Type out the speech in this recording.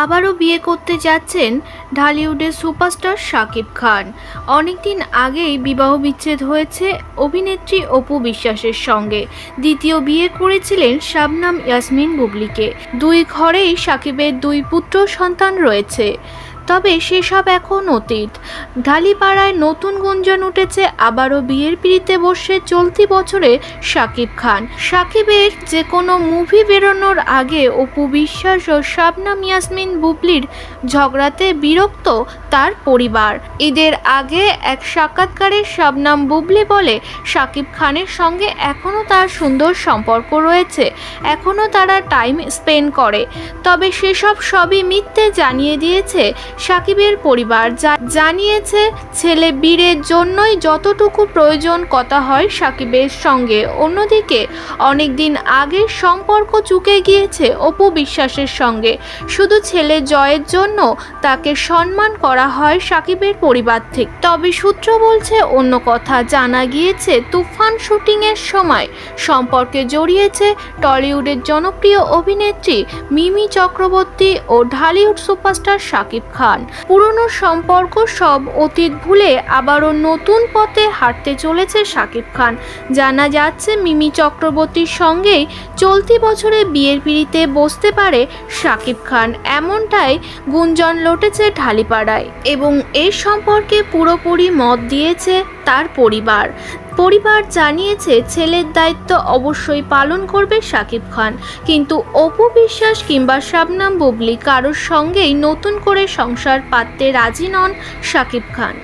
আবারও বিয়ে করতে যাচ্ছেন ঢালিউডের সুপারস্টার শাকিব খান। অনেকদিন আগেই বিবাহ বিচ্ছেদ হয়েছে অভিনেত্রী অপু বিশ্বাসের সঙ্গে। দ্বিতীয় বিয়ে করেছিলেন শবনম ইয়াসমিন বুবলীকে। দুই ঘরেই শাকিবের দুই পুত্র সন্তান রয়েছে। তবে সেসব এখন অতীত। ঢালিপাড়ায় নতুন গুঞ্জন উঠেছে আবারও বিয়ের পিঁড়িতে বসে চলতি বছরে শাকিব খান। শাকিবের যে কোনো মুভি বেরোনোর আগে অপু বিশ্বাস ও শবনম ইয়াসমিন বুবলীর ঝগড়াতে বিরক্ত তার পরিবার। ঈদের আগে এক সাক্ষাৎকারে শবনম বুবলী বলে, শাকিব খানের সঙ্গে এখনও তার সুন্দর সম্পর্ক রয়েছে, এখনও তারা টাইম স্পেন্ড করে। তবে সেসব সবই মিথ্যে জানিয়ে দিয়েছে শাকিবের পরিবার। জানিয়েছে ছেলে বীরের জন্যই যতটুকু প্রয়োজন কথা হয় শাকিবের সঙ্গে। অন্যদিকে অনেকদিন আগে সম্পর্ক চুকে গিয়েছে অপু বিশ্বাসের সঙ্গে। শুধু ছেলে জয়ের জন্য তাকে সম্মান করা হয় শাকিবের পরিবার থেকে। তবে সূত্র বলছে অন্য কথা। জানা গিয়েছে তুফান শুটিংয়ের সময় সম্পর্কে জড়িয়েছে টলিউডের জনপ্রিয় অভিনেত্রী মিমি চক্রবর্তী ও ঢালিউড সুপারস্টার শাকিব খান। পুরনো সম্পর্ক সব অতীত ভুলে আবারও নতুন পথে হাঁটতে চলেছে শাকিব খান। জানা যাচ্ছে মিমি চক্রবর্তীর সঙ্গেই চলতি বছরে বিয়ের পিঁড়িতে বসতে পারে শাকিব খান। এমনটাই গুঞ্জন লটেছে ঢালিপাড়ায় এবং এর সম্পর্কে পুরোপুরি মত দিয়েছে তার পরিবার জানিয়েছে ছেলের দায়িত্ব অবশ্যই পালন করবে শাকিব খান। কিন্তু অপু বিশ্বাস কিংবা শবনম বুবলী কারোর সঙ্গেই নতুন করে সংসার পাততে রাজি নন শাকিব খান।